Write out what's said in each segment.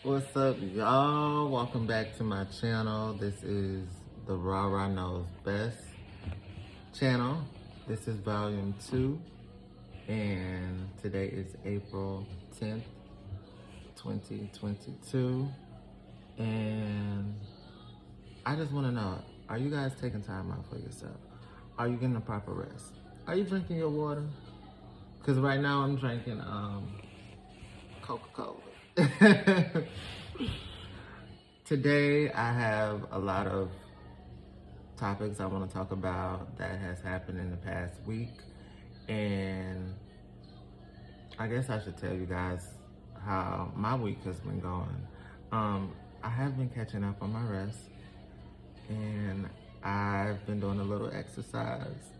What's up, y'all? Welcome back to my channel. This is the Rah Knows Best channel. This is volume 2, and today is April 10th, 2022. And I just want to know, are you guys taking time out for yourself? Are you getting the proper rest? Are you drinking your water? Because right now I'm drinking Coca-Cola. Today I have a lot of topics I want to talk about that has happened in the past week, and I guess I should tell you guys how my week has been going. I have been catching up on my rest, and I've been doing a little exercise,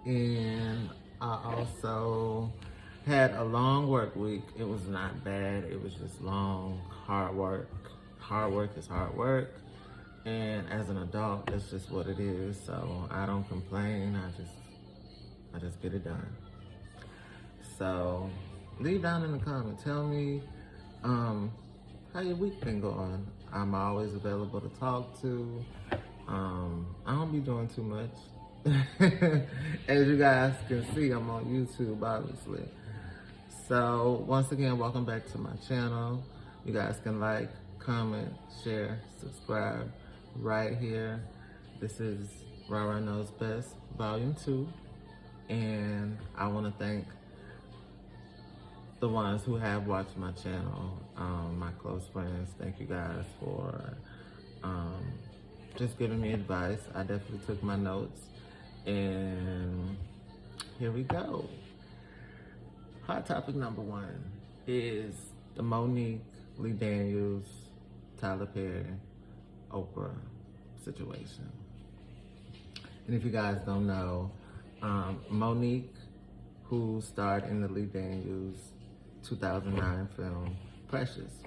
and I also had a long work week. It was not bad. It was just long, hard work. Hard work is hard work. And as an adult, that's just what it is. So I don't complain. I just get it done. So leave down in the comments. Tell me how your week been going. I'm always available to talk to. I don't be doing too much. As you guys can see, I'm on YouTube, obviously. So once again, welcome back to my channel. You guys can like, comment, share, subscribe right here. This is Rah Knows Best, volume 2. And I want to thank the ones who have watched my channel, my close friends. Thank you guys for just giving me advice. I definitely took my notes, and here we go. Hot topic number 1 is the Monique, Lee Daniels, Tyler Perry, Oprah situation. And if you guys don't know, Monique, who starred in the Lee Daniels 2009 film Precious,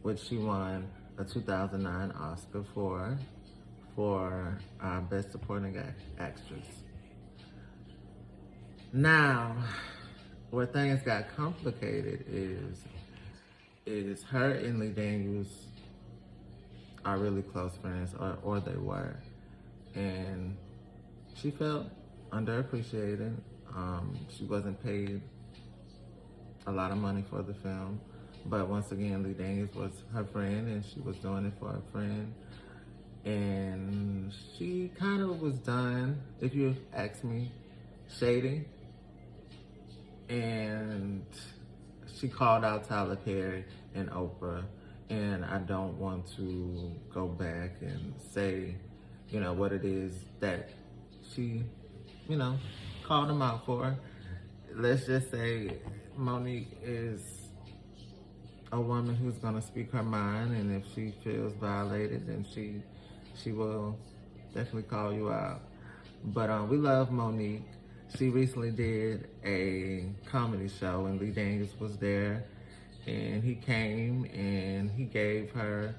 which she won a 2009 Oscar for Best Supporting Actress. Now, where things got complicated is her and Lee Daniels are really close friends, or they were, and she felt underappreciated. She wasn't paid a lot of money for the film, but once again, Lee Daniels was her friend, and she was doing it for her friend, and she kind of was done, if you ask me, shady. And she called out Tyler Perry and Oprah, and I don't want to go back and say, what it is that she, called them out for. Let's just say Monique is a woman who's gonna speak her mind, and if she feels violated, then she will definitely call you out. But we love Monique. She recently did a comedy show, and Lee Daniels was there, and he came and he gave her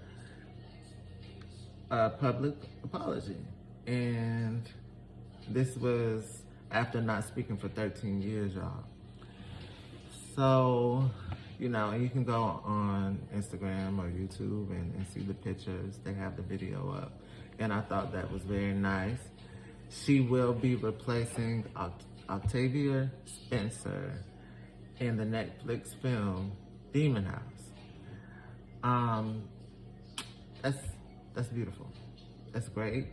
a public apology. And this was after not speaking for 13 years, y'all. So, and you can go on Instagram or YouTube and see the pictures. They have the video up. And I thought that was very nice. She will be replacing Octavia Spencer in the Netflix film Demon House. That's beautiful. That's great.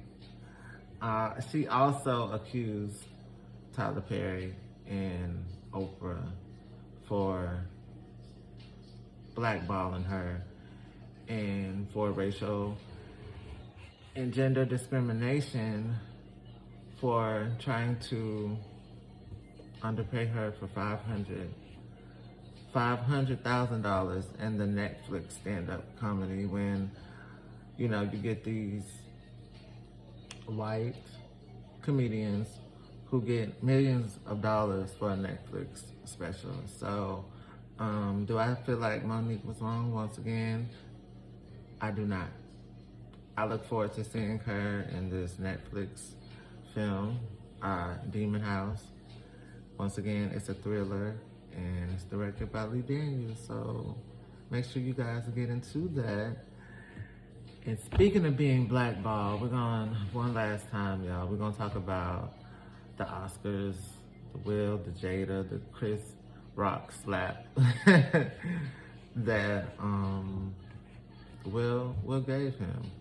She also accused Tyler Perry and Oprah for blackballing her and for racial and gender discrimination, for trying to underpay her for $500,000 in the Netflix stand-up comedy, when you get these white comedians who get millions of dollars for a Netflix special. So do I feel like Monique was wrong? Once again, I do not. I look forward to seeing her in this Netflix film, Demon House. Once again, it's a thriller, and it's directed by Lee Daniels, so make sure you guys get into that. And speaking of being blackballed, we're going one last time, y'all. We're gonna talk about the Oscars, the Will, the Jada, the Chris Rock slap that Will gave him.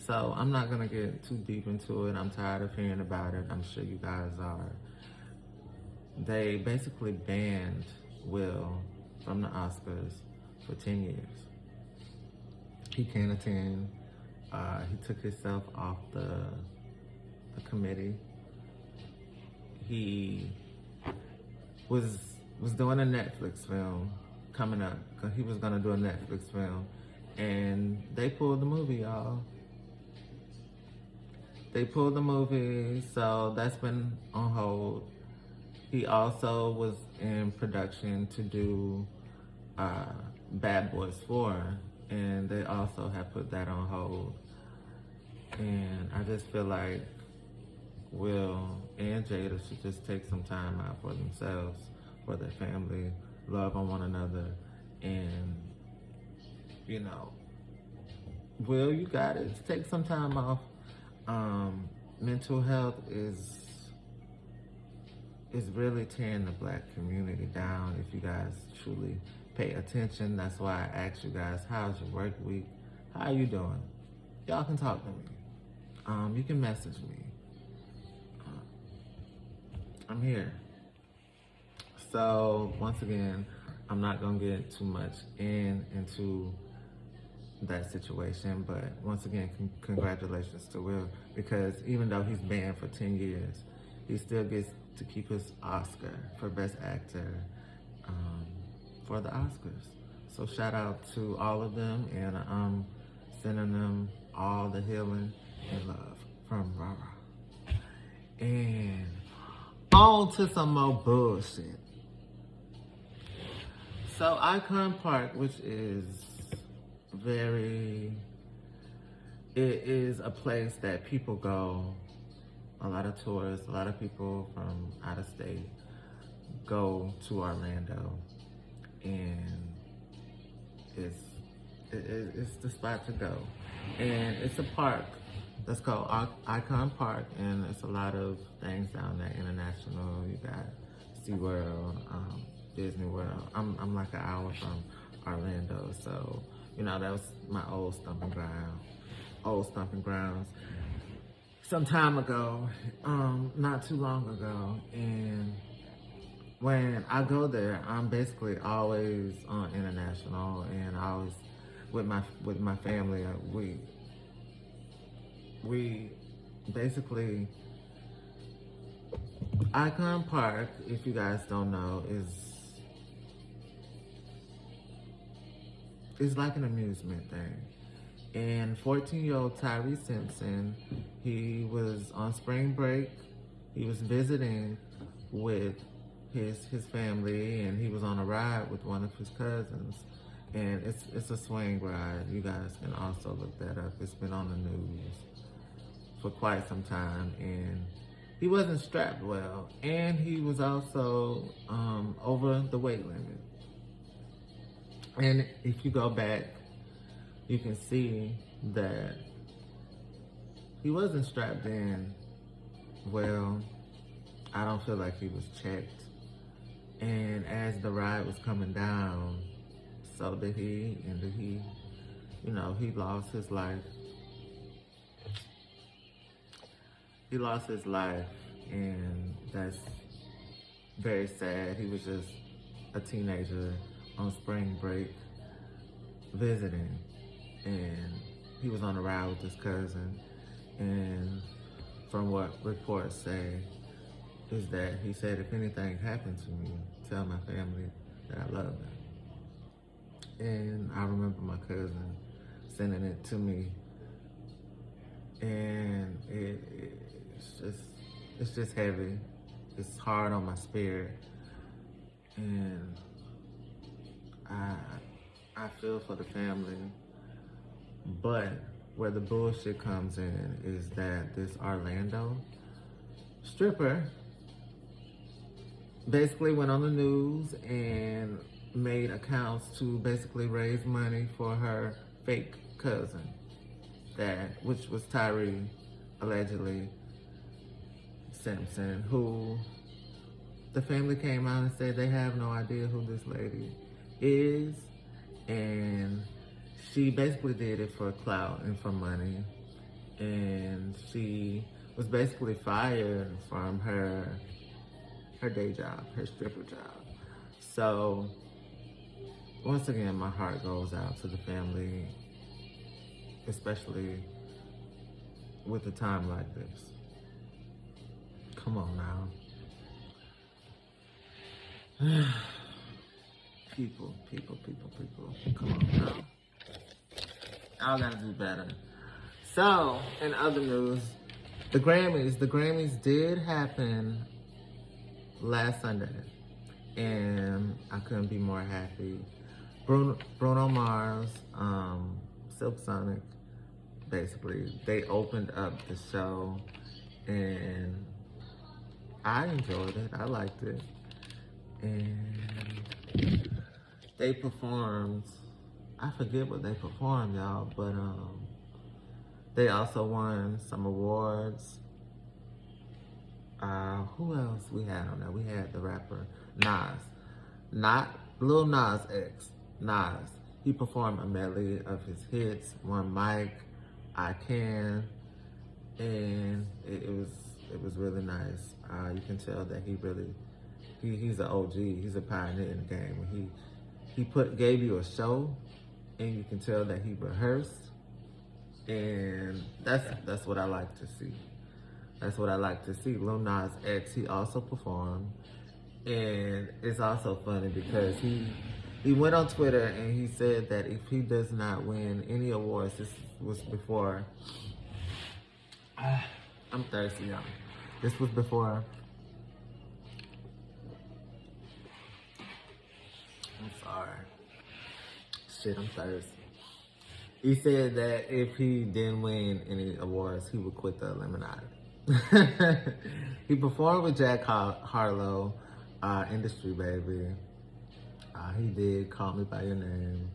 So I'm not gonna get too deep into it. I'm tired of hearing about it. I'm sure you guys are. They basically banned Will from the Oscars for 10 years. He can't attend. He took himself off the committee. He was doing a Netflix film coming up. He was gonna do a Netflix film, and they pulled the movie, y'all. They pulled the movie, so that's been on hold. He also was in production to do Bad Boys 4, and they also have put that on hold. And I just feel like Will and Jada should just take some time out for themselves, for their family, love on one another, and, you know, Will, you got it. Take some time off. Mental health is really tearing the Black community down if you guys truly pay attention. That's why I asked you guys, how's your work week? How are you doing? Y'all can talk to me. You can message me. I'm here. So once again, I'm not gonna get too much into that situation, but once again, congratulations to Will, because even though he's banned for 10 years, he still gets to keep his Oscar for Best Actor for the Oscars. So shout out to all of them, and I'm sending them all the healing and love from Rara. And on to some more bullshit. So Icon Park, which is it is a place that people go, a lot of tourists, a lot of people from out of state go to Orlando, and it's the spot to go. And it's a park that's called Icon Park, and it's a lot of things down there, international. You got SeaWorld, Disney World. I'm like an hour from Orlando, so, you know, that was my old stomping grounds some time ago, not too long ago. And when I go there, I'm basically always on international, and I always with my family. We basically, Icon Park, if you guys don't know, is like an amusement thing. And 14-year-old Tyree Simpson, he was on spring break. He was visiting with his family, and he was on a ride with one of his cousins. And it's a swing ride. You guys can also look that up. It's been on the news for quite some time. And he wasn't strapped well, and he was also over the weight limit. And if you go back, you can see that he wasn't strapped in well. I don't feel like he was checked. And as the ride was coming down, so did he, and he, you know, he lost his life. He lost his life, and that's very sad. He was just a teenager on spring break visiting, and he was on a ride with his cousin. And from what reports say, is that he said, if anything happened to me, tell my family that I love them. And I remember my cousin sending it to me, and it's just heavy. It's hard on my spirit, and I feel for the family. But where the bullshit comes in is that this Orlando stripper basically went on the news and made accounts to basically raise money for her fake cousin, which was Tyree, allegedly Simpson, who the family came out and said they have no idea who this lady is, and she basically did it for clout and for money, and she was basically fired from her day job, her stripper job. So once again, my heart goes out to the family, especially with a time like this. Come on now. People. Come on now. Y'all gotta do better. So, in other news, the Grammys did happen last Sunday, and I couldn't be more happy. Bruno Mars, Silk Sonic, basically, they opened up the show, and I enjoyed it. I liked it. And they performed, I forget what they performed, y'all, but they also won some awards. Who else we had on there? We had the rapper Nas. Not Lil Nas X. Nas. He performed a medley of his hits, One Mic, I Can, and it was really nice. You can tell that he's an OG. He's a pioneer in the game. He gave you a show, and you can tell that he rehearsed, and that's what I like to see. That's what I like to see. Lil Nas X, he also performed, and it's also funny because he went on Twitter and he said that if he does not win any awards, this was before. I'm thirsty, y'all. This was before. I'm sorry. Shit, I'm thirsty. He said that if he didn't win any awards, he would quit the Illuminati. He performed with Jack Harlow, Industry Baby. He did Call Me By Your Name,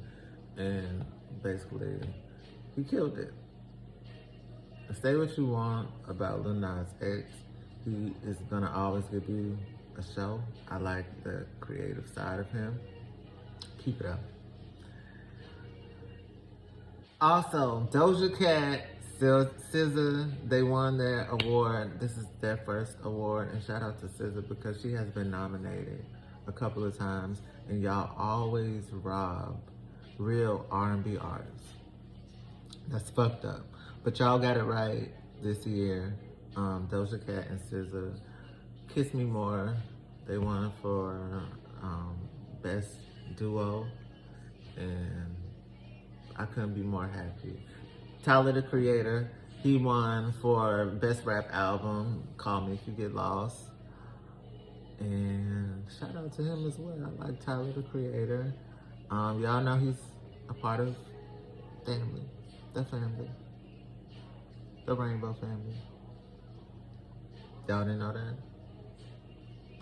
and basically, he killed it. Say what you want about Lil Nas X, he is gonna always give you a show. I like the creative side of him. Keep it up. Also, Doja Cat, SZA, they won their award. This is their first award, and shout out to SZA because she has been nominated a couple of times, and y'all always rob real R&B artists. That's fucked up. But y'all got it right this year. Doja Cat and SZA, Kiss Me More, they won for Best Duo, and I couldn't be more happy. Tyler, the Creator, he won for Best Rap Album, Call Me If You Get Lost. And shout out to him as well. I like Tyler, the Creator. Y'all know he's a part of family, the Rainbow Family. Y'all didn't know that?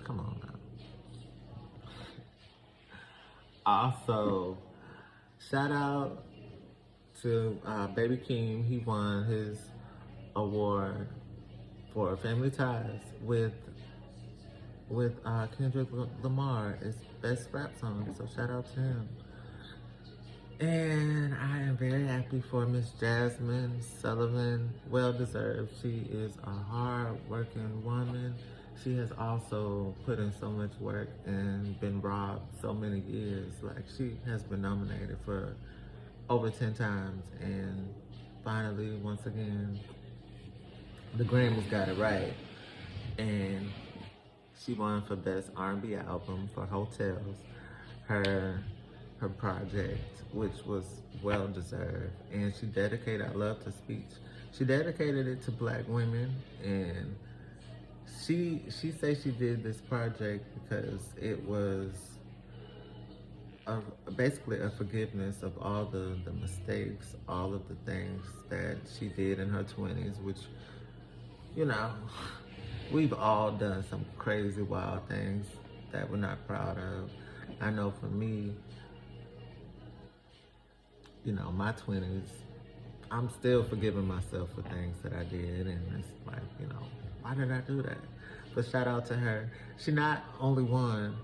Come on now. Also, shout out to Baby Keem. He won his award for Family Ties with Kendrick Lamar. It's Best Rap Song, so shout out to him. And I am very happy for Miss Jasmine Sullivan. Well deserved. She is a hard-working woman. She has also put in so much work and been robbed so many years. Like, she has been nominated for over 10 times, and finally, once again, the Grammys got it right. And she won for Best R&B Album for Hotels, her project, which was well deserved. And she dedicated, I love the speech, she dedicated it to Black women, and she said she did this project because it was basically a forgiveness of all the mistakes, all of the things that she did in her 20s, which, you know, we've all done some crazy, wild things that we're not proud of. I know for me, you know, my 20s, I'm still forgiving myself for things that I did, and it's like, you know, why did I do that? But shout out to her. She not only won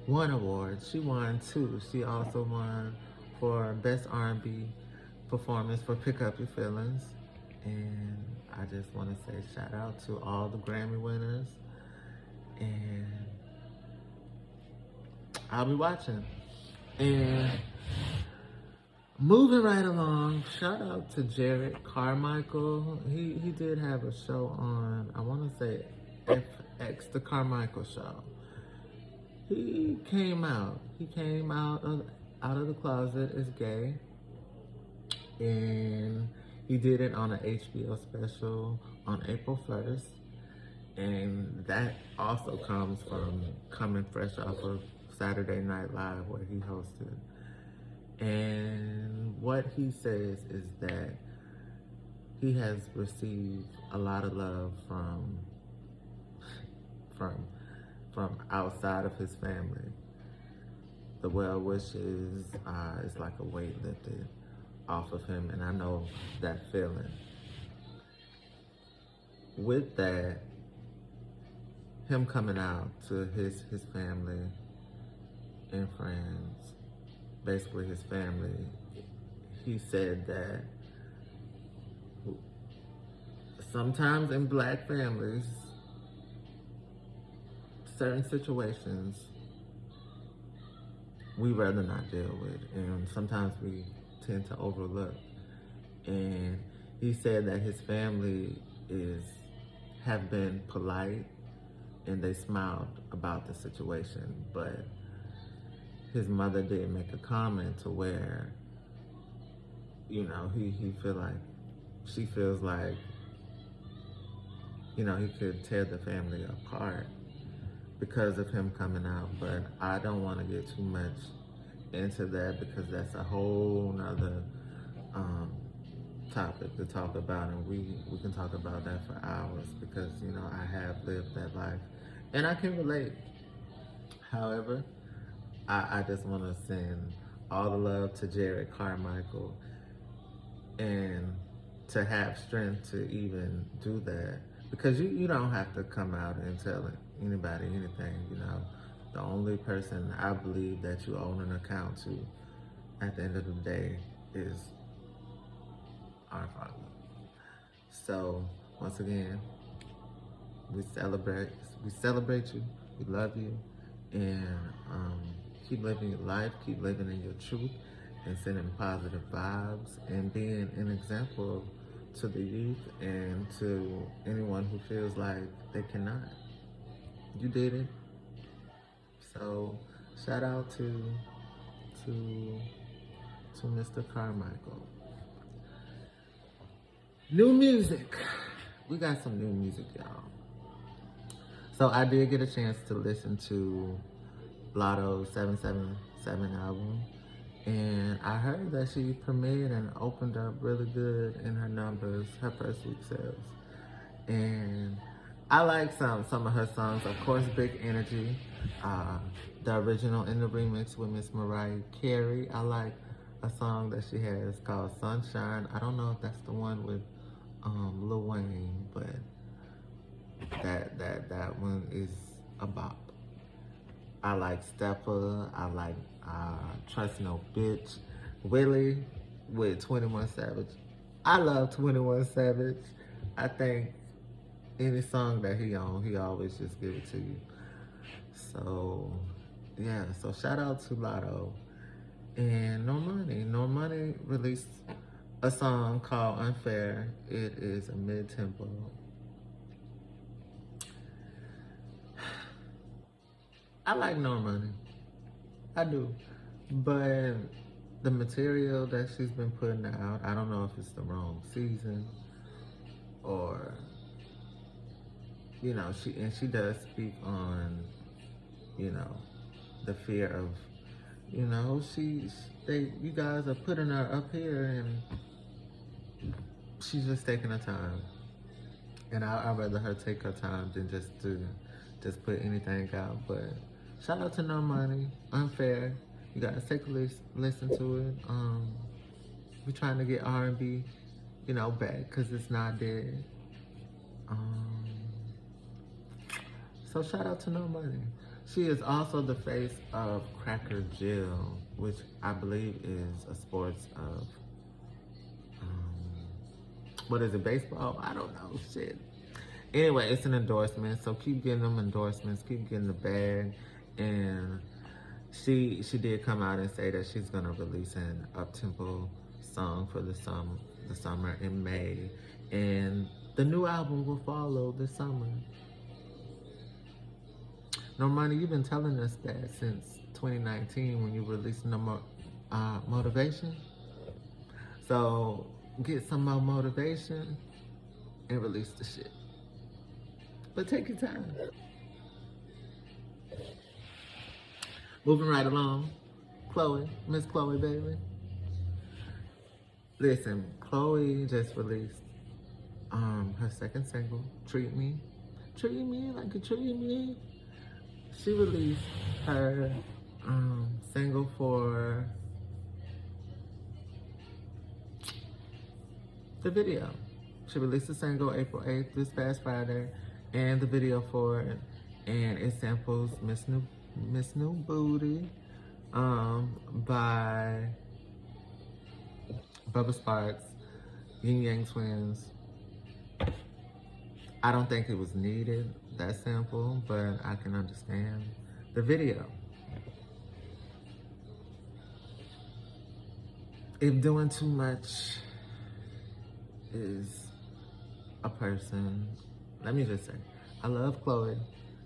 one award, she won two. She also won for Best R&B Performance for Pick Up Your Feelings. And I just want to say shout out to all the Grammy winners. And I'll be watching. And moving right along, shout out to Jared Carmichael. He did have a show on, I want to say FX, the Carmichael Show. He came out. He came out of the closet as gay, and he did it on an HBO special on April 1st. And that also comes from coming fresh off of Saturday Night Live where he hosted. And what he says is that he has received a lot of love from outside of his family. The well wishes is like a weight lifted off of him, and I know that feeling. With that, him coming out to his family and friends, basically his family, he said that sometimes in Black families, certain situations we rather not deal with, and sometimes we tend to overlook. And he said that his family have been polite and they smiled about the situation, but his mother did make a comment to where, you know, he feel like, she feels like, you know, he could tear the family apart because of him coming out. But I don't want to get too much into that because that's a whole nother topic to talk about, and we can talk about that for hours because, you know, I have lived that life and I can relate. However, I just want to send all the love to Jared Carmichael, and to have strength to even do that, because you don't have to come out and tell anybody anything, you know. The only person I believe that you own an account to at the end of the day is our Father. So once again, we celebrate you, we love you, and keep living your life, keep living in your truth, and sending positive vibes, and being an example to the youth and to anyone who feels like they cannot. You did it. So shout out to Mr. Carmichael. New music. We got some new music, y'all. So I did get a chance to listen to Lotto's 777 album, and I heard that she premiered and opened up really good in her numbers, her first week sales. And I like some of her songs, of course, Big Energy, the original and the remix with Miss Mariah Carey. I like a song that she has called Sunshine. I don't know if that's the one with Lil Wayne, but that one is a bop. I like Stepper. I like Trust No Bitch. Willie with 21 Savage. I love 21 Savage. I think any song that he on, he always just give it to you. So yeah, so shout out to Lotto. And Normani. Normani released a song called Unfair. It is a mid-tempo. I like Normani. I do. But the material that she's been putting out, I don't know if it's the wrong season or, you know, she does speak on, you know, the fear of, you know, you guys are putting her up here and she's just taking her time. And I'd rather her take her time than just put anything out. But Shout out to Normani. Unfair. You guys take a listen to it. We're trying to get R&B, back because it's not dead. Um, so shout out to Normani. She is also the face of Cracker Jill, which I believe is a sports of, what is it, baseball? I don't know, shit. Anyway, it's an endorsement, so keep getting them endorsements, keep getting the bag. And she did come out and say that she's gonna release an up-tempo song for the summer in May, and the new album will follow this summer. Normani, you've been telling us that since 2019 when you released Motivation. So get some more motivation and release the shit. But take your time. Moving right along, Chloe, Miss Chloe Bailey. Listen, Chloe just released her second single, Treat Me. Treat Me like you treat me. She released her single for the video. She released the single April 8th, this past Friday, and the video for it. And it samples Miss New Booty by Bubba Sparks, Yin Yang Twins. I don't think it was needed, that sample, but I can understand the video. If doing too much is a person, let me just say, I love Chloe.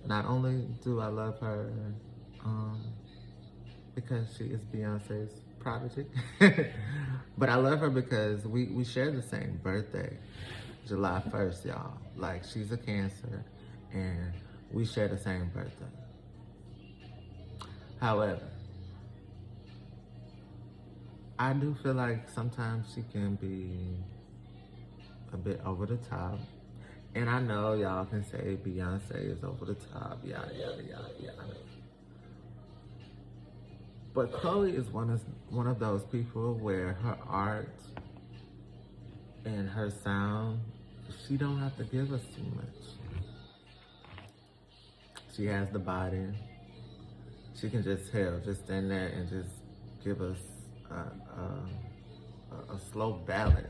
Not only do I love her because she is Beyonce's prodigy, but I love her because we share the same birthday, July 1st, y'all. Like, she's a Cancer, and we share the same birthday. However, I do feel like sometimes she can be a bit over the top. And I know y'all can say Beyonce is over the top, yada, yada, yada, yada. But Chloe is one of those people where her art and her sound, she don't have to give us too much. She has the body. She can just stand there and just give us a slow ballad.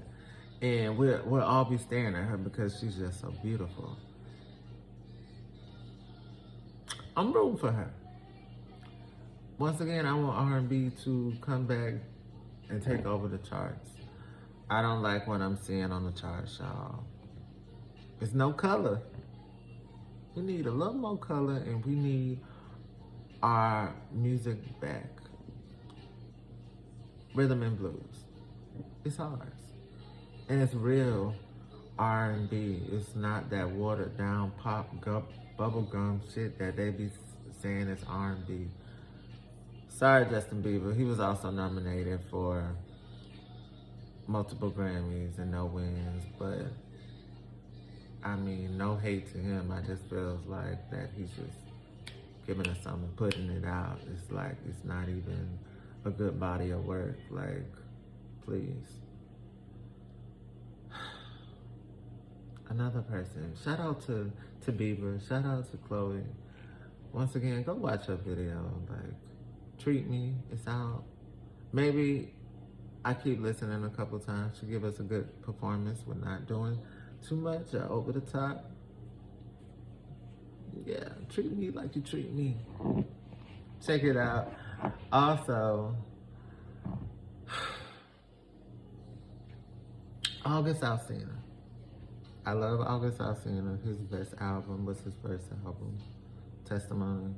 And we'll all be staring at her because she's just so beautiful. I'm rooting for her. Once again, I want R&B to come back and take over the charts. I don't like what I'm seeing on the charts, y'all. There's no color. We need a little more color, and we need our music back. Rhythm and blues. It's ours. And it's real R&B. It's not that watered down pop bubblegum shit that they be saying is R&B. Sorry, Justin Bieber. He was also nominated for multiple Grammys and no wins, but I mean, no hate to him. I just feels like that he's just giving us something, putting it out. It's like it's not even a good body of work. Like, please. Another person. Shout out to Bieber. Shout out to Chloe. Once again, go watch her video. Like, Treat Me. It's out. Maybe I keep listening a couple times to give us a good performance. We're not doing too much or over the top. Yeah, treat me like you treat me. Check it out. Also, August Alsina. I love August Alsina. His best album was his first album, Testimony.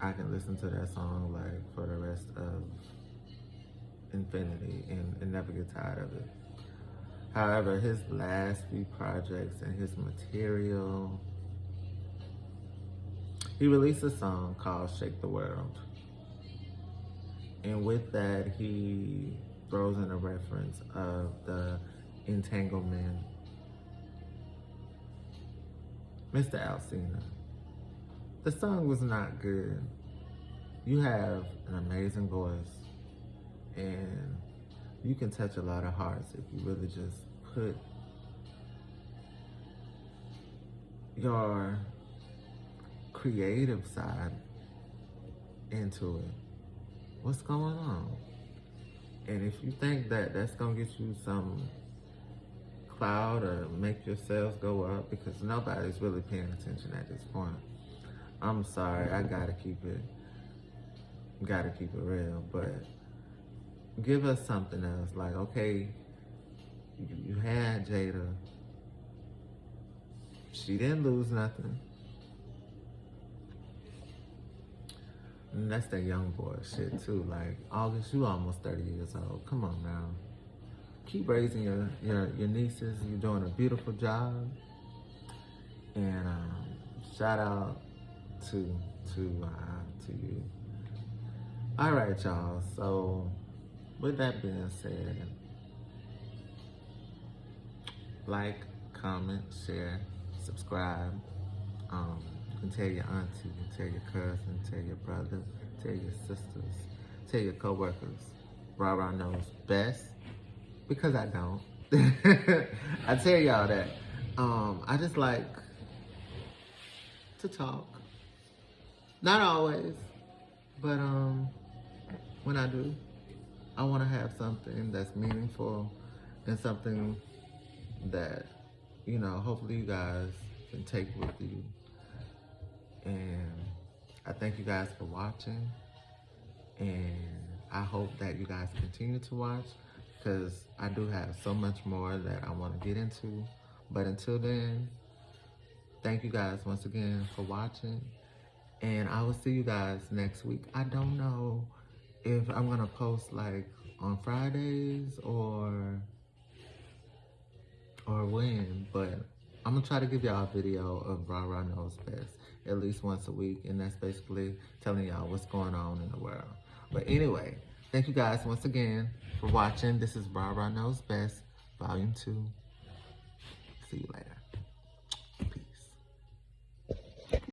I can listen to that song like for the rest of infinity and never get tired of it. However, his last few projects and his material, he released a song called Shake the World. And with that, he throws in a reference of the entanglement. Mr. Alsina, The song was not good. You have an amazing voice, and you can touch a lot of hearts if you really just put your creative side into it. What's going on? And if you think that that's gonna get you some clout or make your sales go up, because nobody's really paying attention at this point. I'm sorry, I gotta keep it real, but give us something else. Like, okay, you had Jada. She didn't lose nothing. And that's that young boy shit too. Like, August, you almost 30 years old. Come on now. Keep raising your nieces. You're doing a beautiful job. And shout out to you. All right, y'all. So with that being said, like, comment, share, subscribe. You can tell your auntie, you can tell your cousin, tell your brother, tell your sisters, tell your coworkers. Rah knows best, because I don't. I tell y'all that. I just like to talk. Not always, but when I do, I want to have something that's meaningful and something that, you know, hopefully you guys can take with you. And I thank you guys for watching, and I hope that you guys continue to watch, because I do have so much more that I want to get into. But until then, thank you guys once again for watching, and I will see you guys next week. I don't know if I'm gonna post like on Fridays or when, but I'm gonna try to give y'all a video of Rah Knows Best at least once a week, and that's basically telling y'all what's going on in the world. But anyway, thank you guys once again for watching. This is Rah Knows Best, Volume 2. See you later.